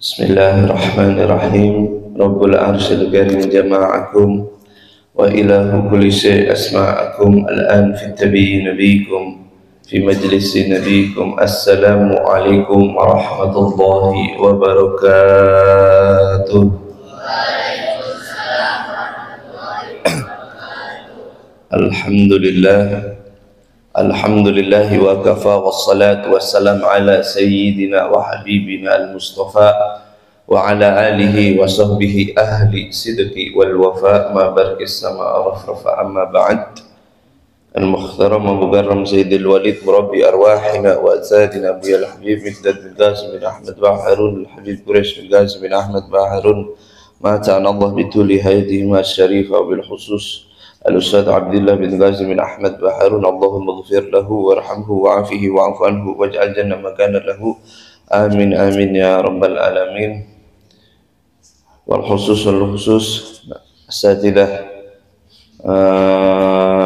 Bismillahirrahmanirrahim. Rabbul arsyil karim jama'akum wa ilahu kulli syai' asma'akum al'an fi tabi'i nabikum fi majlisi nabikum. Assalamu alaikum warahmatullahi wabarakatuh. Alhamdulillah, alhamdulillahi wa kafa, wassalatu wassalamu ala sayyidina wa habibina al-mustafa wa ala alihi wa sahbihi ahli sidqi wal wafa ma barkis sama rafrafa. Amma ba'd. Al-mukhtaram mukarram sayyidil walid murabbi arwahina wa azadina biyal habib Miqdad bin Qasim bin Ahmad Baharun al-habib Quraish bin Qasim bin Ahmad Baharun ma ta'ala Allah bituli haydihim al-sharifah wa bil khusus Al-Ustadz Abdullah bin Qasim bin Ahmad Baharun. Allahumma ghfir lahu warhamhu wa'afihi wa'afu anhu waj'al jannah makana lahu. Amin amin ya rabbal alamin. Wal khusus asatidah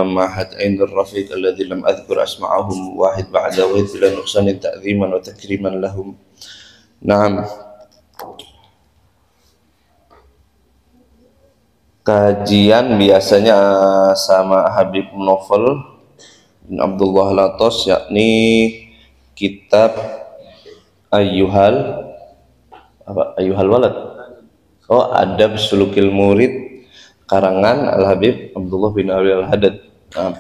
Ma'had Ainur Rafiq alladhi lam adhkur asma'ahum wahid ba'da wahid bila nuqsanin ta'ziman wa takriman lahum. Naam. Kajian biasanya sama Habib Novel bin Abdullah Latos, yakni kitab Ayyuhal Walad, Adab Sulukil Murid, karangan Al-Habib Abdullah bin Ali Al-Hadad. Nah,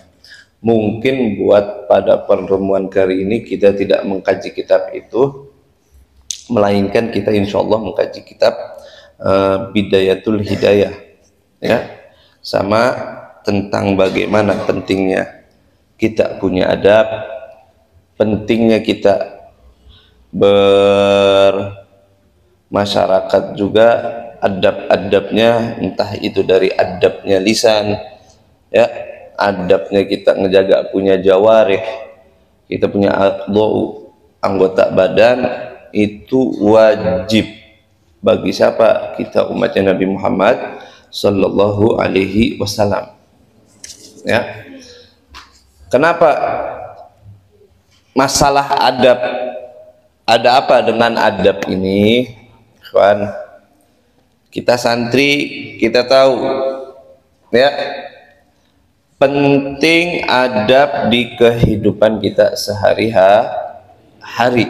mungkin buat pada pertemuan kali ini kita tidak mengkaji kitab itu, melainkan kita insyaallah mengkaji kitab Bidayatul Hidayah, ya, sama tentang bagaimana pentingnya kita punya adab, pentingnya kita bermasyarakat juga, adab-adabnya, entah itu dari adabnya lisan, ya, adabnya kita ngejaga punya jawarih, kita punya anggota badan, itu wajib bagi siapa? Kita umatnya Nabi Muhammad Sallallahu Alaihi Wasallam. Ya, kenapa masalah adab? Ada apa dengan adab ini, kawan? Kita santri, kita tahu, ya, penting adab di kehidupan kita sehari-hari.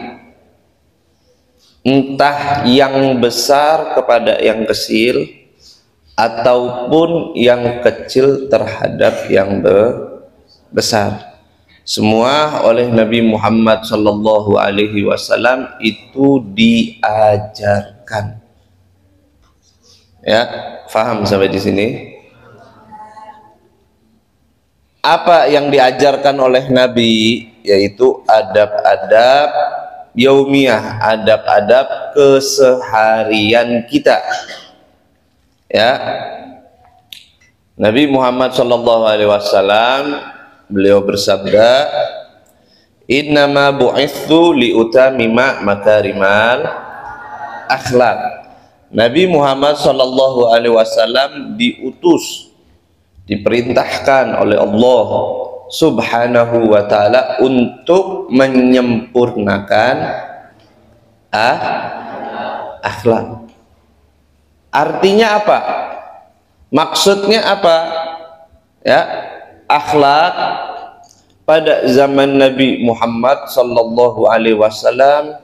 Entah yang besar kepada yang kecil, ataupun yang kecil terhadap yang besar, semua oleh Nabi Muhammad Sallallahu Alaihi Wasallam itu diajarkan. Ya, faham sampai di sini? Apa yang diajarkan oleh Nabi, yaitu adab-adab yaumiyah, adab-adab keseharian kita. Ya, Nabi Muhammad Sallallahu Alaihi Wasallam, beliau bersabda, innama bu'ithu liutamima makarimal akhlak. Nabi Muhammad Sallallahu Alaihi Wasallam diutus, diperintahkan oleh Allah Subhanahu wa Ta'ala untuk menyempurnakan akhlak. Artinya apa? Maksudnya apa? Ya, akhlak pada zaman Nabi Muhammad Sallallahu Alaihi Wasallam,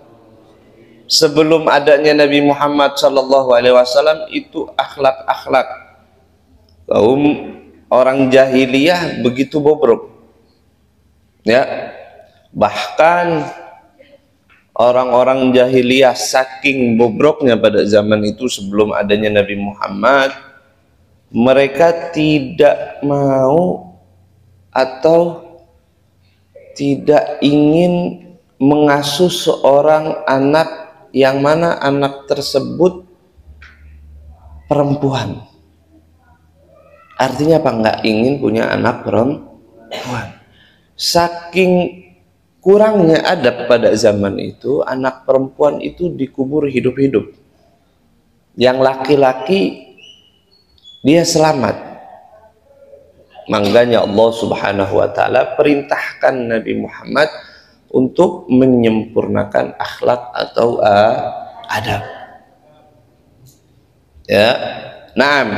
sebelum adanya Nabi Muhammad Sallallahu Alaihi Wasallam, itu akhlak-akhlak kaum orang jahiliyah begitu bobrok. Ya, bahkan orang-orang jahiliyah saking bobroknya pada zaman itu sebelum adanya Nabi Muhammad, mereka tidak mau atau tidak ingin mengasuh seorang anak yang mana anak tersebut perempuan. Artinya apa? Nggak ingin punya anak perempuan. Saking kurangnya adab pada zaman itu, anak perempuan itu dikubur hidup-hidup. Yang laki-laki dia selamat. Makanya Allah Subhanahu wa Ta'ala perintahkan Nabi Muhammad untuk menyempurnakan akhlak atau adab. Ya. Naam.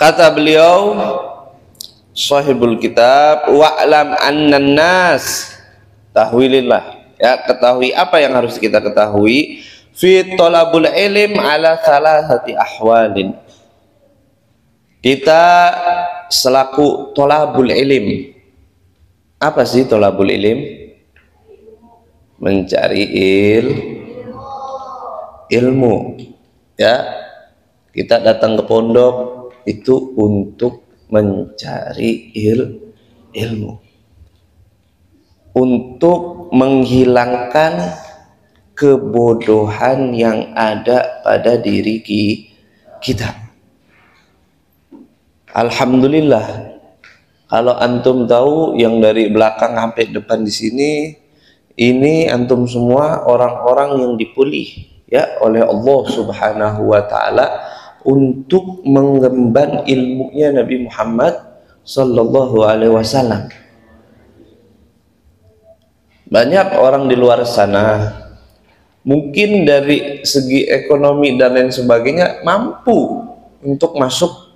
Kata beliau sahibul kitab, wa'lam annan nas, tahwilillah, ya, ketahui apa yang harus kita ketahui, fi talabul ilm ala thalathati ahwalin. Kita selaku tolabul ilim, apa sih tolabul ilim? Mencari ilmu, ya. Kita datang ke pondok itu untuk mencari ilmu, untuk menghilangkan kebodohan yang ada pada diri kita. Alhamdulillah, kalau antum tahu yang dari belakang sampai depan di sini, ini antum semua orang-orang yang dipilih, ya, oleh Allah Subhanahu wa taala untuk mengemban ilmunya Nabi Muhammad sallallahu alaihi wasallam. Banyak orang di luar sana mungkin dari segi ekonomi dan lain sebagainya mampu untuk masuk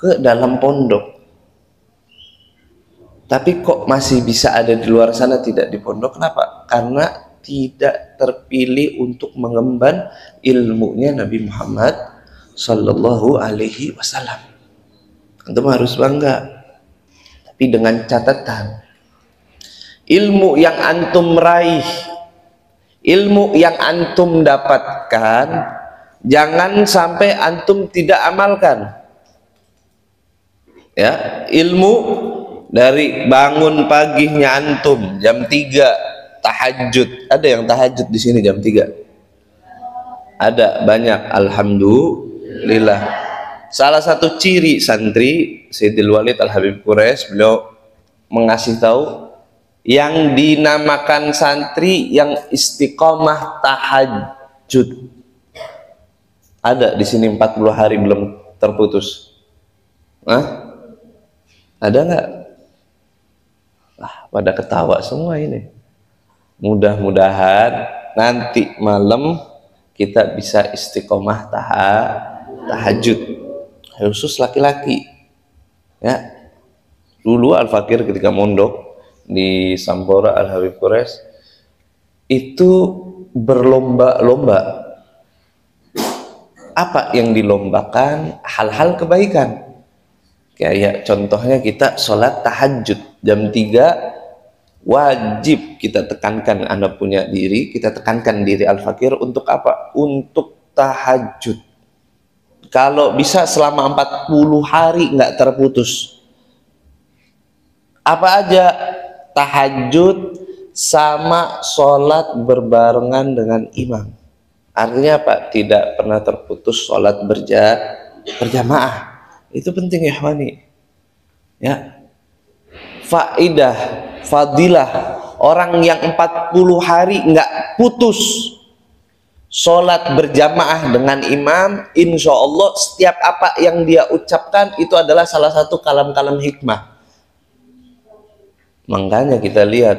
ke dalam pondok, tapi kok masih bisa ada di luar sana tidak di pondok. Kenapa? Karena tidak terpilih untuk mengemban ilmunya Nabi Muhammad sallallahu alaihi wasallam. Antum harus bangga, tapi dengan catatan ilmu yang antum raih, ilmu yang antum dapatkan, jangan sampai antum tidak amalkan. Ya, ilmu dari bangun paginya antum jam 3 tahajud. Ada yang tahajud di sini jam 3? Ada, banyak, alhamdulillah. Salah satu ciri santri Sayyidil Walid Al-Habib Quraisy, beliau mengasih tahu yang dinamakan santri yang istiqomah tahajud. Ada di sini 40 hari belum terputus. Hah? Ada nggak? Pada ketawa semua ini. Mudah-mudahan nanti malam kita bisa istiqomah tahajud, khusus laki-laki, ya. Dulu Al-Fakir ketika mondok di Sampora Al-Habib Quraisy itu berlomba-lomba. Apa yang dilombakan? Hal-hal kebaikan. Kayak contohnya kita sholat tahajud jam 3, wajib kita tekankan, Anda punya diri, kita tekankan diri Al-Fakir untuk apa? Untuk tahajud. Kalau bisa selama 40 hari nggak terputus. Apa aja? Tahajud sama sholat berbarengan dengan imam. Artinya apa? Tidak pernah terputus sholat berjamaah. Itu penting ya, ikhwani. Ya. Faidah, fadilah orang yang 40 hari nggak putus sholat berjamaah dengan imam, insya Allah setiap apa yang dia ucapkan itu adalah salah satu kalam-kalam hikmah. Makanya kita lihat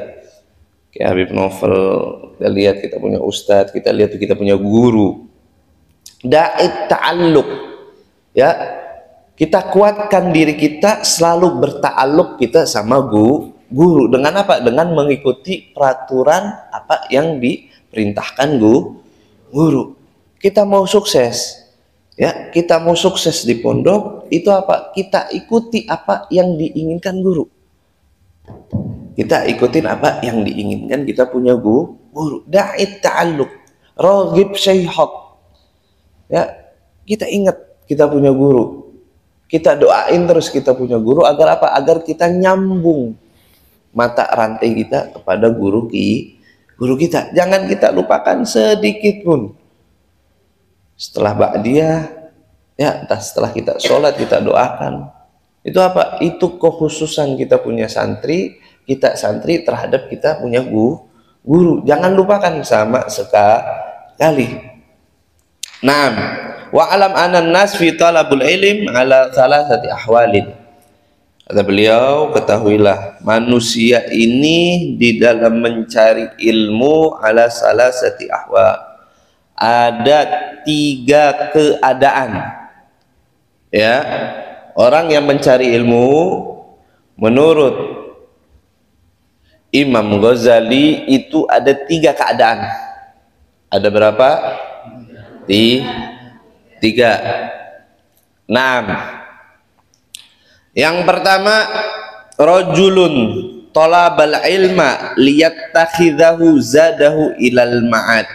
kayak Habib Novel, kita lihat kita punya ustadz, kita lihat kita punya guru, da'it ta'alluq, ya. Kita kuatkan diri kita selalu berta'alluq kita sama guru. Dengan apa? Dengan mengikuti peraturan apa yang diperintahkan guru. Kita mau sukses, ya, kita mau sukses di pondok, itu apa? Kita ikuti apa yang diinginkan guru. Kita ikutin apa yang diinginkan, kita punya guru. Da'it ta'alluq, raghib syaikhak. Ya, kita ingat kita punya guru. Kita doain terus kita punya guru agar apa? Agar kita nyambung mata rantai kita kepada guru kita. Jangan kita lupakan sedikit pun. Setelah ba'diyah, ya, entah setelah kita sholat kita doakan. Itu apa? Itu kekhususan kita punya santri, kita santri terhadap kita punya guru. Jangan lupakan sama sekali. Naam. Wa alam anan nas fi talabul ilm ala thalathati ahwalin. Kata beliau, ketahuilah manusia ini di dalam mencari ilmu ala salasati ahwal, ada 3 keadaan. Ya, orang yang mencari ilmu menurut Imam Ghazali itu ada 3 keadaan. Ada berapa? 3. Nah, yang pertama, rajulun talabal ilma liyattakhidhahu zadahu ilal ma'ad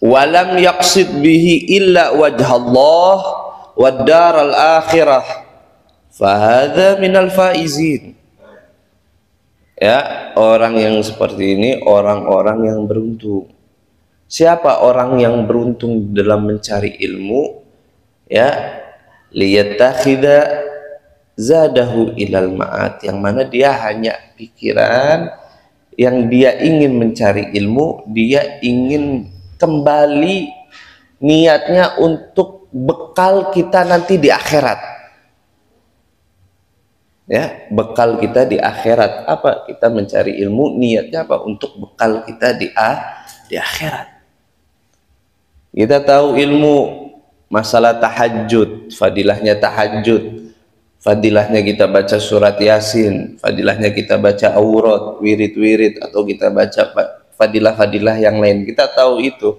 walam yaqsid bihi illa wajhallah wad daral akhirah fahadha minal faizin. Ya, orang yang seperti ini orang-orang yang beruntung. Siapa orang yang beruntung dalam mencari ilmu? Ya, liyattakhidha zadahu ilal ma'ad, yang mana dia hanya pikiran yang dia ingin mencari ilmu, dia ingin kembali niatnya untuk bekal kita nanti di akhirat. Ya, bekal kita di akhirat. Apa? Kita mencari ilmu, niatnya apa? Untuk bekal kita di akhirat. Kita tahu ilmu masalah tahajud, fadilahnya tahajud, fadilahnya kita baca surat Yasin, fadilahnya kita baca aurat, wirid-wirid, atau kita baca fadilah-fadilah yang lain. Kita tahu itu.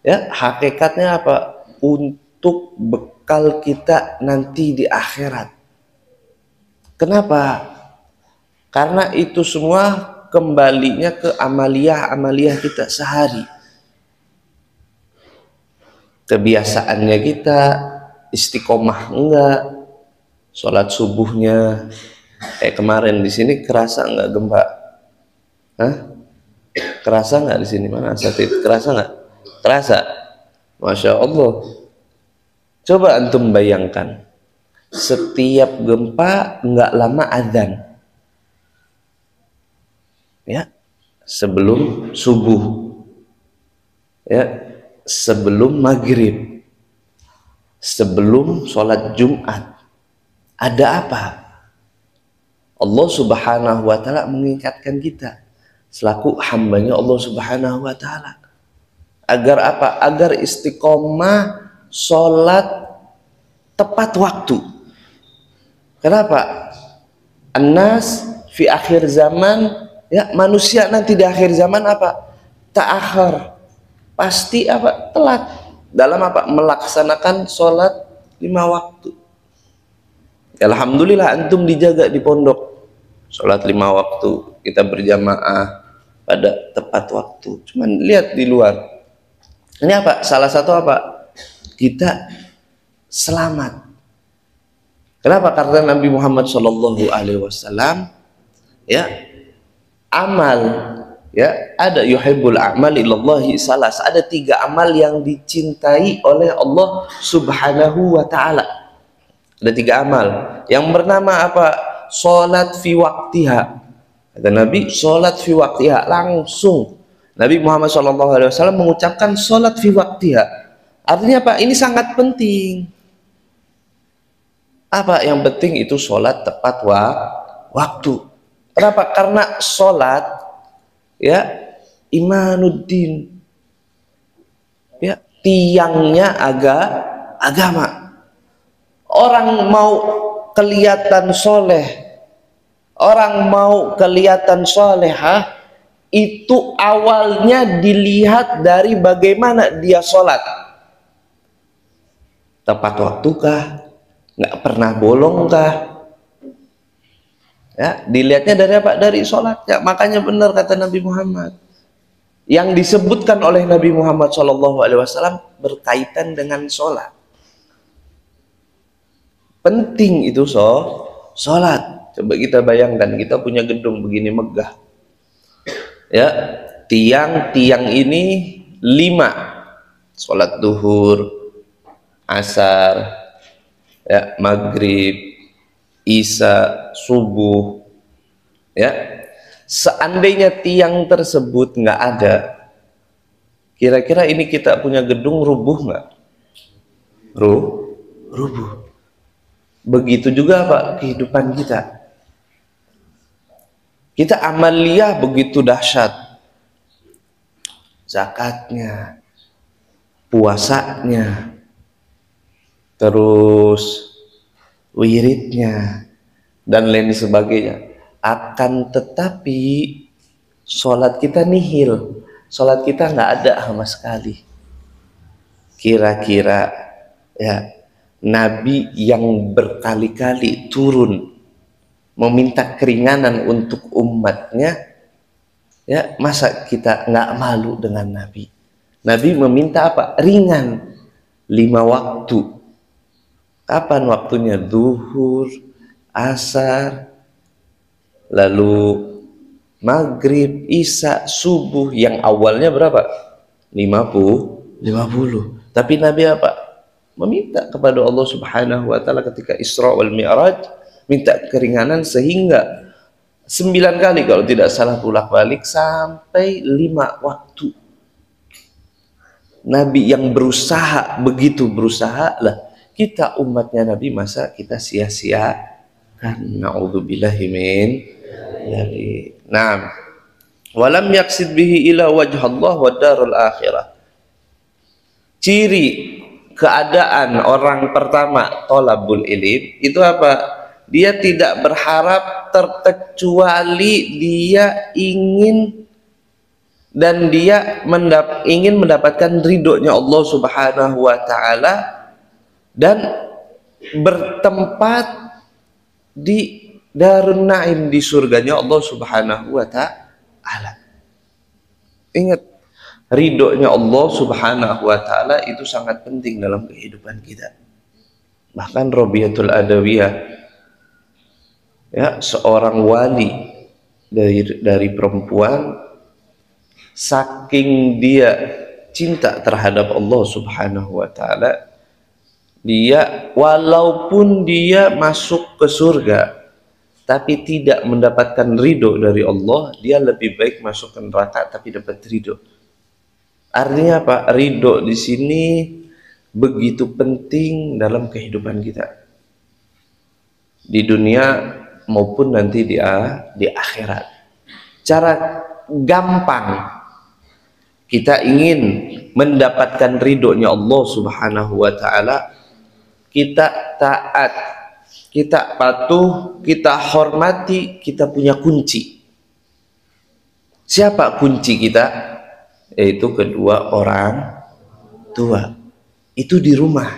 Ya, hakikatnya apa? Untuk bekal kita nanti di akhirat. Kenapa? Karena itu semua kembalinya ke amaliyah-amaliyah kita sehari. Kebiasaannya kita istiqomah enggak, sholat subuhnya kemarin di sini kerasa enggak gempa? Hah? Kerasa enggak di sini? Mana asatid? Kerasa enggak? Kerasa. Masya Allah. Coba antum bayangkan, setiap gempa enggak lama adzan. Ya, sebelum subuh. Ya, sebelum maghrib, sebelum sholat Jumat. Ada apa? Allah Subhanahu wa ta'ala mengingatkan kita selaku hambanya Allah Subhanahu wa ta'ala agar apa? Agar istiqomah sholat tepat waktu. Kenapa? An-nas fi akhir zaman, ya, manusia nanti di akhir zaman apa? Ta'akhir, pasti apa? Telat dalam apa? Melaksanakan sholat 5 waktu. Alhamdulillah antum dijaga di pondok, sholat 5 waktu, kita berjamaah pada tepat waktu. Cuman lihat di luar, ini apa? Salah satu apa? Kita selamat. Kenapa? Karena Nabi Muhammad SAW, ya, amal, ya, ada yuhibbul a'mal ilallahi salas, ada 3 amal yang dicintai oleh Allah Subhanahu wa ta'ala. Ada 3 amal. Yang bernama apa? Salat fi waktiha. Kata Nabi, salat fi waktiha, langsung Nabi Muhammad SAW mengucapkan salat fi waktiha. Artinya apa? Ini sangat penting. Apa yang penting? Itu salat tepat waktu. Kenapa? Karena salat, ya, imanuddin, ya, tiangnya agama. Orang mau kelihatan soleh, orang mau kelihatan solehah, itu awalnya dilihat dari bagaimana dia sholat. Tepat waktukah? Nggak pernah bolongkah? Ya, dilihatnya dari apa? Dari sholatnya. Makanya benar kata Nabi Muhammad, yang disebutkan oleh Nabi Muhammad SAW berkaitan dengan sholat. Penting itu sholat. Coba kita bayangkan, kita punya gedung begini megah, ya, tiang-tiang ini 5, sholat duhur, asar, ya, maghrib, isya, subuh, ya. Seandainya tiang tersebut nggak ada, kira-kira ini kita punya gedung rubuh nggak? Rubuh. Begitu juga apa? Kehidupan kita. Kita amaliyah begitu dahsyat. zakatnya, puasanya, terus wiridnya, dan lain sebagainya. Akan tetapi sholat kita nihil, sholat kita nggak ada sama sekali. Kira-kira ya, Nabi yang berkali-kali turun meminta keringanan untuk umatnya, ya masa kita nggak malu dengan Nabi? Nabi meminta apa? Ringan, 5 waktu. Kapan waktunya? Zuhur, asar, lalu maghrib, isya, subuh. Yang awalnya berapa? 50. Tapi Nabi apa? Meminta kepada Allah Subhanahu wa ta'ala ketika Isra wal Mi'raj, minta keringanan sehingga 9 kali kalau tidak salah bolak-balik sampai 5 waktu. Nabi yang berusaha, begitu berusaha lah. Kita umatnya Nabi, masa kita sia-siakan? Na'udzubillahi min dzalik. Naam. Walam yaqsid bihi ila wajhallah wa darul akhirah. Ciri keadaan orang pertama tolabul ilim itu apa? Dia tidak berharap terkecuali dia ingin dan dia ingin mendapatkan ridhonya Allah Subhanahu wa ta'ala dan bertempat di Darun Naim, di surganya Allah Subhanahu wa ta'ala. Ingat, ridhonya Allah Subhanahu wa ta'ala itu sangat penting dalam kehidupan kita. Bahkan Rabi'atul Adawiyah, ya, seorang wali dari perempuan, saking dia cinta terhadap Allah Subhanahu wa ta'ala, dia walaupun dia masuk ke surga tapi tidak mendapatkan ridho dari Allah, dia lebih baik masuk ke neraka tapi dapat ridho. Artinya apa? Ridho di sini begitu penting dalam kehidupan kita di dunia maupun nanti di akhirat. Cara gampang kita ingin mendapatkan ridhonya Allah Subhanahu wa ta'ala, kita taat, kita patuh, kita hormati, kita punya kunci. Siapa kunci kita? Yaitu kedua orang tua. Itu di rumah,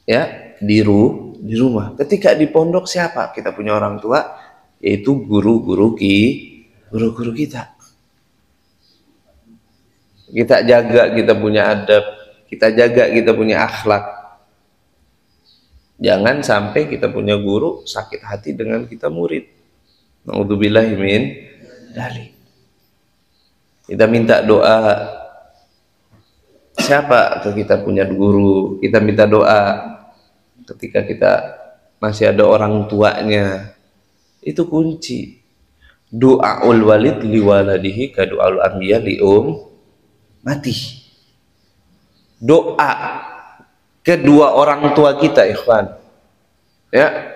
ya, di rumah. Ketika di pondok, siapa? Kita punya orang tua, yaitu guru-guru kita. Kita jaga, kita punya adab, kita jaga, kita punya akhlak. Jangan sampai kita punya guru sakit hati dengan kita murid. Na'udzubillahi min dzalik. Kita minta doa. Siapa ke kita punya guru, kita minta doa. Ketika kita masih ada orang tuanya, itu kunci. Doaul walid liwaladihi ka doaul anbiya mati. Doa kedua orang tua kita, ikhwan, ya,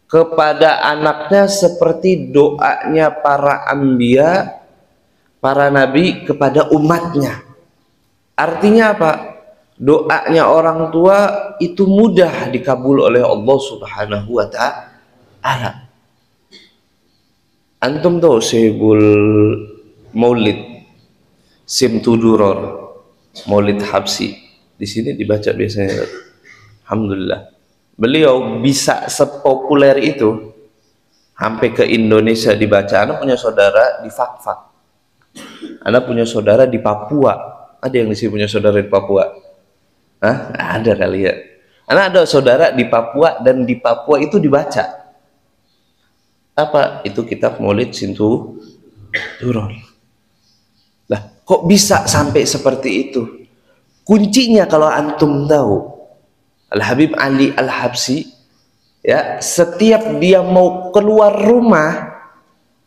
kepada anaknya seperti doanya para anbiya, para nabi kepada umatnya. Artinya apa? Doanya orang tua itu mudah dikabul oleh Allah Subhanahu wa ta'ala. Antum tahu Syekhul Maulid Simtuduror, Maulid Habsi, di sini dibaca biasanya. Alhamdulillah, beliau bisa sepopuler itu sampai ke Indonesia dibaca. Anda punya saudara di Fakfak, Anda punya saudara di Papua. Ada yang di sini punya saudara di Papua? Hah? Ada kali ya. Anda ada saudara di Papua dan di Papua itu dibaca apa? Itu kitab Maulid Simtuduror. Lah, kok bisa sampai seperti itu? Kuncinya kalau antum tahu, Al-Habib Ali Al-Habsi, ya, setiap dia mau keluar rumah,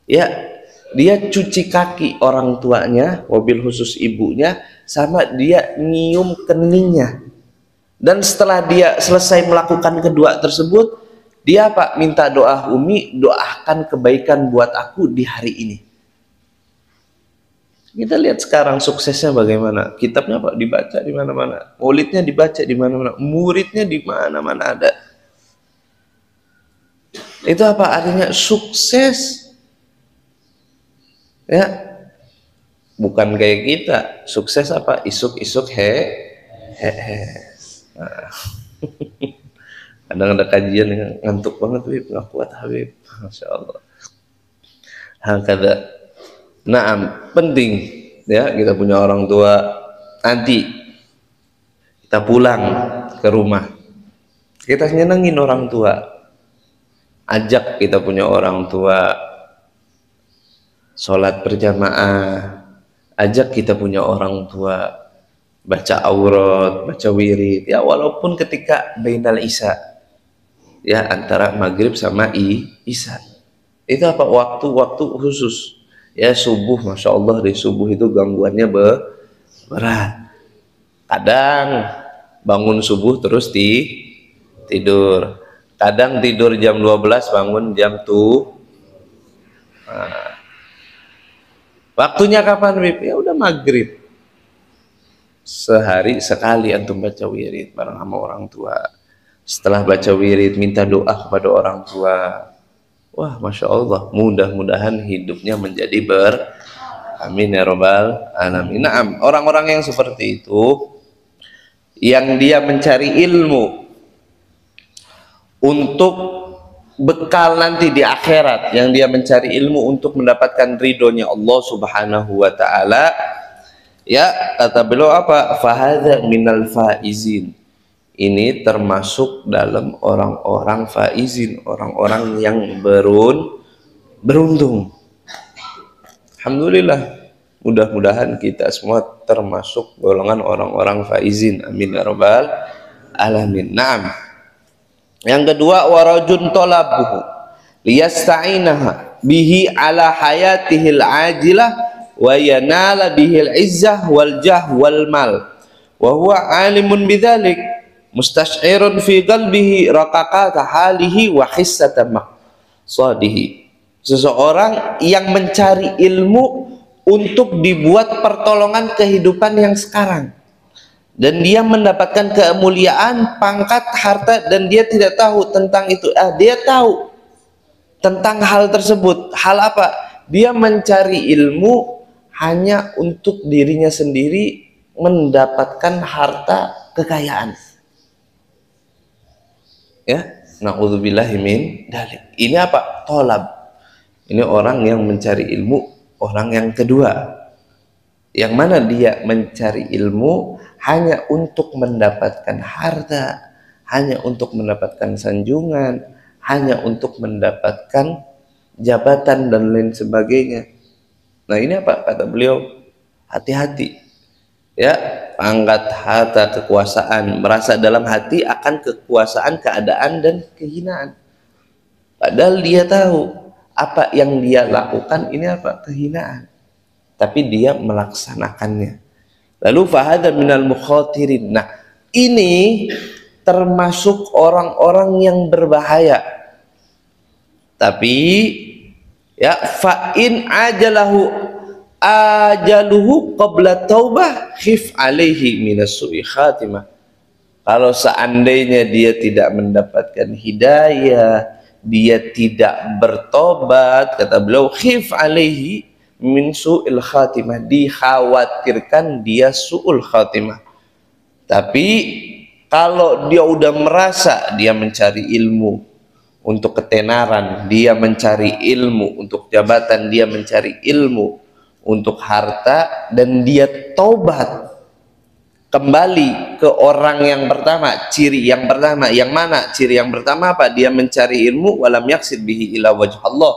ya, dia cuci kaki orang tuanya, wabil khusus ibunya, sama dia nyium keningnya. Dan setelah dia selesai melakukan kedua tersebut, dia apa? Minta doa, Umi, doakan kebaikan buat aku di hari ini. Kita lihat sekarang suksesnya bagaimana. Kitabnya Pak dibaca di mana-mana, maulidnya dibaca di mana-mana, muridnya di mana-mana ada. Itu apa artinya? Sukses. Ya, bukan kayak kita. Sukses apa? Isuk-isuk he. Nah. Kadang ada kajian yang ngantuk banget, Habib, nggak kuat Habib. Masya Allah. Hakada. Nah, penting ya kita punya orang tua. Nanti kita pulang ke rumah, kita nyenengin orang tua. Ajak kita punya orang tua sholat berjamaah, ajak kita punya orang tua baca aurat, baca wirid, ya walaupun ketika bainal isya, ya antara maghrib sama isya. Itu apa? Waktu-waktu khusus. Ya subuh, masya Allah di subuh itu gangguannya berat. Kadang bangun subuh terus tidur. Kadang tidur jam 12 bangun jam tuh. Nah, waktunya kapan, Bib? Ya udah maghrib. Sehari sekali antum baca wirid bareng sama orang tua. Setelah baca wirid minta doa kepada orang tua. Wah, masya Allah, mudah-mudahan hidupnya menjadi amin ya robbal alamin. Nah, orang-orang yang seperti itu, yang dia mencari ilmu untuk bekal nanti di akhirat, yang dia mencari ilmu untuk mendapatkan ridhonya Allah Subhanahu wa taala, ya kata beliau apa? Fahadha minal faizin. Ini termasuk dalam orang-orang faizin, orang-orang yang beruntung. Alhamdulillah, mudah-mudahan kita semua termasuk golongan orang-orang faizin. Amin ya rabbal alamin. Naam. Yang kedua, warajun talabuhu liyasta'inaha bihi ala hayatihil ajilah wa yanala bihil izzah wal jah wal mal wa huwa alimun bidzalik mustash'irun fi qalbihi raqaqata halihi wa hissata maqsadihi. Seseorang yang mencari ilmu untuk dibuat pertolongan kehidupan yang sekarang, dan dia mendapatkan kemuliaan, pangkat, harta, dan dia tidak tahu tentang itu. Dia tahu tentang hal tersebut. Hal apa? Dia mencari ilmu hanya untuk dirinya sendiri, mendapatkan harta, kekayaan. Ya, na'udzubillahi min dzalik. Ini apa? Tolab. Ini orang yang mencari ilmu, orang yang kedua. Yang mana dia mencari ilmu hanya untuk mendapatkan harta, hanya untuk mendapatkan sanjungan, hanya untuk mendapatkan jabatan dan lain sebagainya. Nah, ini apa? Kata beliau, hati-hati. Ya, pangkat, harta, kekuasaan, merasa dalam hati akan kekuasaan, keadaan, dan kehinaan. Padahal dia tahu apa yang dia lakukan ini apa? Kehinaan. Tapi dia melaksanakannya. Lalu fahadha minal mukhatirin. Nah, ini termasuk orang-orang yang berbahaya. Tapi ya fa'in ajaluhu qabla taubah khif alaihi minas su'i khatimah. Kalau seandainya dia tidak mendapatkan hidayah, dia tidak bertobat, kata beliau, khif alaihi min su'il khatimah, dikhawatirkan dia su'ul khatimah. Tapi kalau dia udah merasa dia mencari ilmu untuk ketenaran, dia mencari ilmu untuk jabatan, dia mencari ilmu untuk harta, dan dia taubat kembali ke orang yang pertama, ciri yang pertama, yang mana? Ciri yang pertama apa? Dia mencari ilmu walam yaksid bihi ila wajh Allah,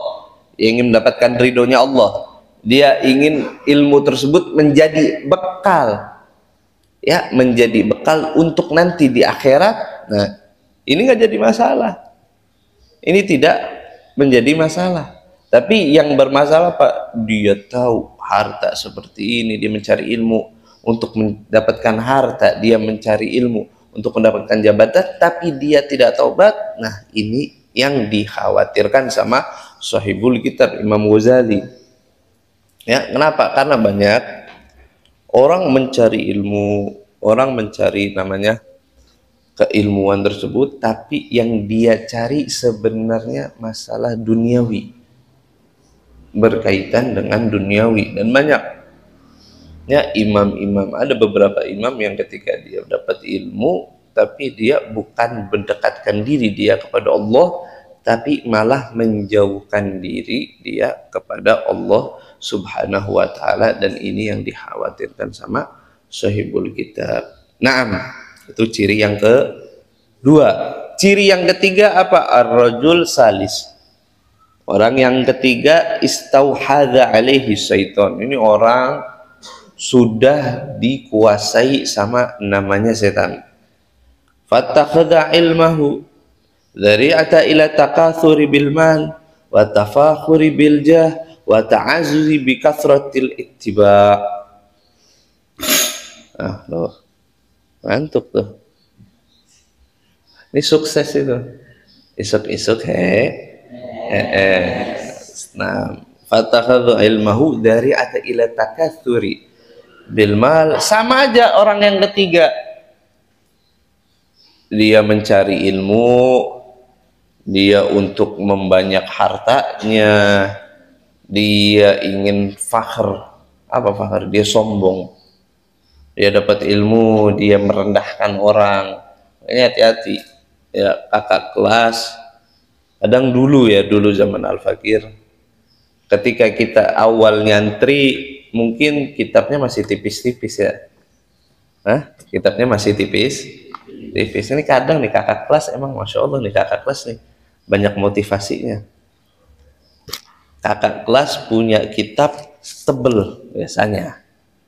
ingin mendapatkan ridhonya Allah. Dia ingin ilmu tersebut menjadi bekal, ya, menjadi bekal untuk nanti di akhirat. Nah, ini nggak jadi masalah, ini tidak menjadi masalah. Tapi yang bermasalah Pak, dia tahu harta seperti ini, dia mencari ilmu untuk mendapatkan harta, dia mencari ilmu untuk mendapatkan jabatan, tapi dia tidak taubat. Nah, ini yang dikhawatirkan sama Sahibul Kitab Imam Ghazali. Ya, kenapa? Karena banyak orang mencari ilmu, orang mencari namanya keilmuan tersebut, tapi yang dia cari sebenarnya masalah duniawi, berkaitan dengan duniawi. Dan banyak ya imam-imam, ada beberapa imam yang ketika dia dapat ilmu tapi dia bukan mendekatkan diri dia kepada Allah, tapi malah menjauhkan diri dia kepada Allah Subhanahu wa taala, dan ini yang dikhawatirkan sama sahibul kitab. Naam, itu ciri yang kedua. Ciri yang ketiga apa? Ar-rajul salis. Orang yang ketiga, istauhadha alaihi syaitan. Ini orang sudah dikuasai sama namanya setan. Fattakhadha ilmahu dzari'ata ila takatsuri bil mal wa tafakhuri bil jah wa ta'azzuzi bi kathratil ittiba'. Loh, ngantuk tuh. Ini sukses itu. Isuk-isuk Nah, fatakhadhu ilmahu dzari'ata ila takatsuri bil mal. Sama aja orang yang ketiga. Dia mencari ilmu, dia untuk membanyak hartanya, dia ingin fakhr. Apa fakhr? Dia sombong. Dia dapat ilmu, dia merendahkan orang. Ini hati-hati ya, kakak kelas. Kadang dulu zaman Al-Fakir, ketika kita awal nyantri, mungkin kitabnya masih tipis-tipis ya. Kitabnya masih tipis. Ini kadang nih kakak kelas, emang Masya Allah nih kakak kelas nih banyak motivasinya. Kakak kelas punya kitab tebel biasanya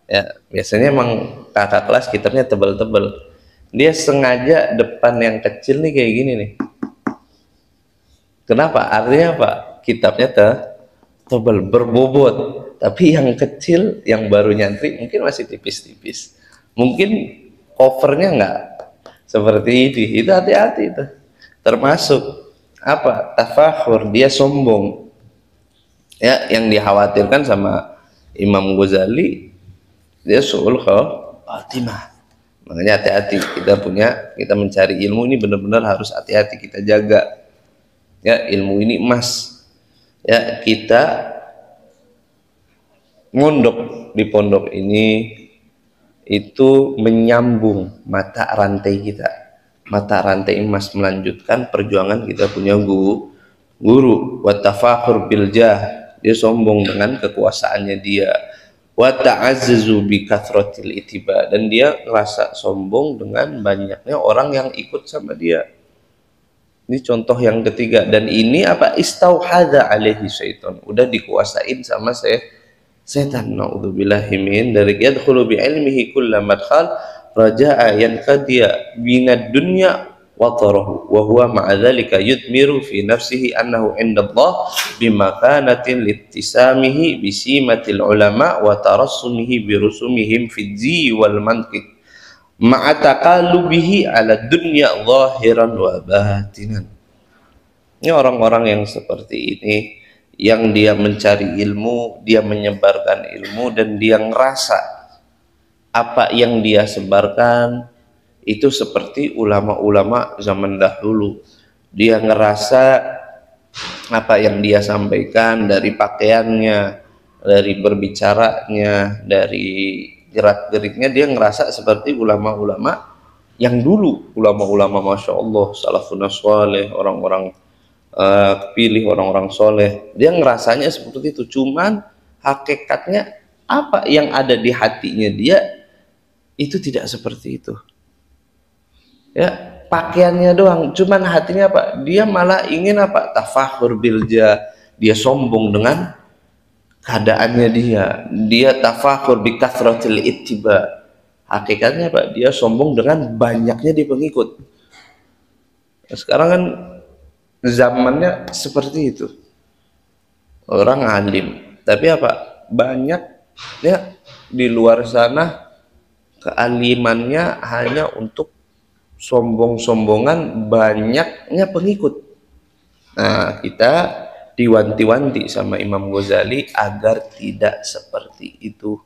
ya, biasanya emang kakak kelas kitabnya tebel-tebel. Dia sengaja depan yang kecil nih kayak gini nih. Kenapa? Artinya apa? Kitabnya tebel, berbobot, tapi yang kecil yang baru nyantri mungkin masih tipis-tipis, mungkin covernya enggak seperti ini. Itu hati-hati itu. Termasuk apa? Tafakhur, dia sombong. Ya, yang dikhawatirkan sama Imam Ghazali, dia su'ul khatimah. Makanya hati-hati kita mencari ilmu ini benar-benar harus hati-hati, kita jaga. Ya, ilmu ini emas. Ya, kita mondok di pondok ini itu menyambung mata rantai kita, mata rantai emas, melanjutkan perjuangan kita punya guru. Wa tafakhur bil jah, dia sombong dengan kekuasaannya dia. Wa ta'azzuzu bi kathratil itiba, dan dia ngerasa sombong dengan banyaknya orang yang ikut sama dia. Ini contoh yang ketiga. Dan ini apa? Istauhadha alaihi syaitan, udah dikuasain sama setan. Na'udzubillahi min dzalik. Yadkhulu bi ilmihi kulla madkhal raja'a yanqadiya binad dunya wa tarahu wa huwa ma'a dzalika yudmiru fi nafsihi annahu indallah bimakanatin littisamihi bisimatil ulama wa tarassumihi birusumihim fid zi wal mantiq ma'a taqallubihi ala dunya zahiran wa batinan. Ini orang-orang yang seperti ini, yang dia mencari ilmu, dia menyebarkan ilmu, dan dia ngerasa apa yang dia sebarkan itu seperti ulama-ulama zaman dahulu. Dia ngerasa apa yang dia sampaikan dari pakaiannya, dari berbicaranya, dari gerak-geriknya, dia ngerasa seperti ulama-ulama yang dulu, ulama-ulama Masya Allah, salafun saleh, orang-orang pilih, orang-orang soleh. Dia ngerasanya seperti itu. Cuman hakikatnya apa yang ada di hatinya dia itu tidak seperti itu. Ya, pakaiannya doang, cuman hatinya apa? Dia malah ingin apa? Tafakhur bilja, dia sombong dengan keadaannya dia. Dia tafakhur bi kathratil ittiba. Hakikatnya apa? Dia sombong dengan banyaknya di pengikut. Nah, sekarang kan zamannya seperti itu. Orang alim, tapi apa? Banyak ya di luar sana kealimannya hanya untuk sombong-sombongan, banyaknya pengikut. Nah, kita diwanti-wanti sama Imam Ghazali agar tidak seperti itu.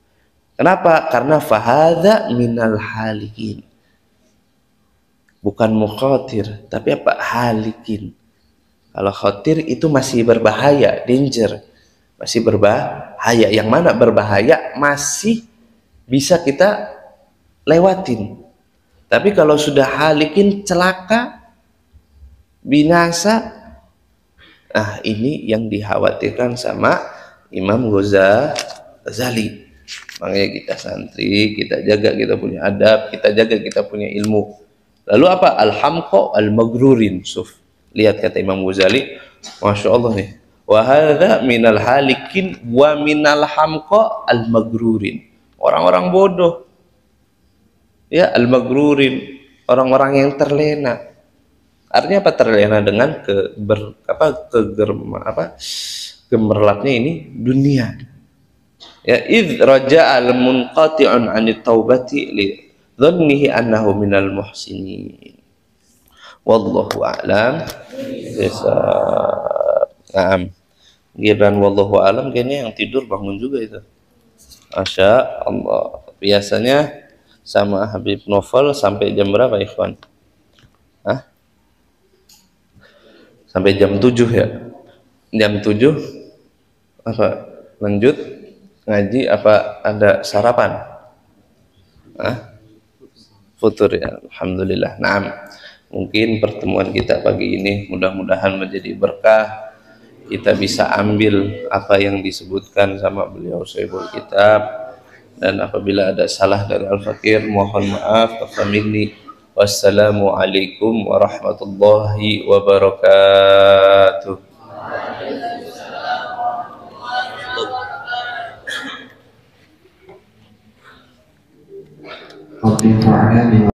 Kenapa? Karena fahadha minal halikin. Bukan mukhatir, tapi apa? Halikin. Kalau khatir itu masih berbahaya, danger. Masih berbahaya. Yang mana berbahaya masih bisa kita lewatin. Tapi kalau sudah halikin, celaka, binasa, nah ini yang dikhawatirkan sama Imam Ghazali. Makanya kita santri, kita jaga kita punya adab, kita jaga kita punya ilmu. Lalu apa? Al-hamqa al-maghrurin. Suf. Lihat kata Imam Ghazali, Masya Allah nih. Wa hadza minal halikin wa minal hamqa al-maghrurin. Orang-orang bodoh. Ya, al-maghrurin, orang-orang yang terlena. Artinya apa terlena? Dengan gemerlapnya ini dunia. Ya, id raja'al munqati'un 'anit taubati li dhannihi annahu minal muhsinin. Wallahu a'lam bishawab. Naam. Giliran wallahu a'lam kayaknya yang tidur bangun juga itu. Masya Allah. Biasanya sama Habib Novel sampai jam berapa, ikhwan? Hah? Sampai jam 7 ya? Jam 7 apa? Lanjut ngaji apa ada sarapan? Hah? Futur ya, alhamdulillah. Naam. Mungkin pertemuan kita pagi ini mudah-mudahan menjadi berkah. Kita bisa ambil apa yang disebutkan sama beliau Syekhul Kitab, dan apabila ada salah dari Al-Fakir mohon maaf. Tafamini. Wassalamualaikum warahmatullahi wabarakatuh. Rabbi fa'ala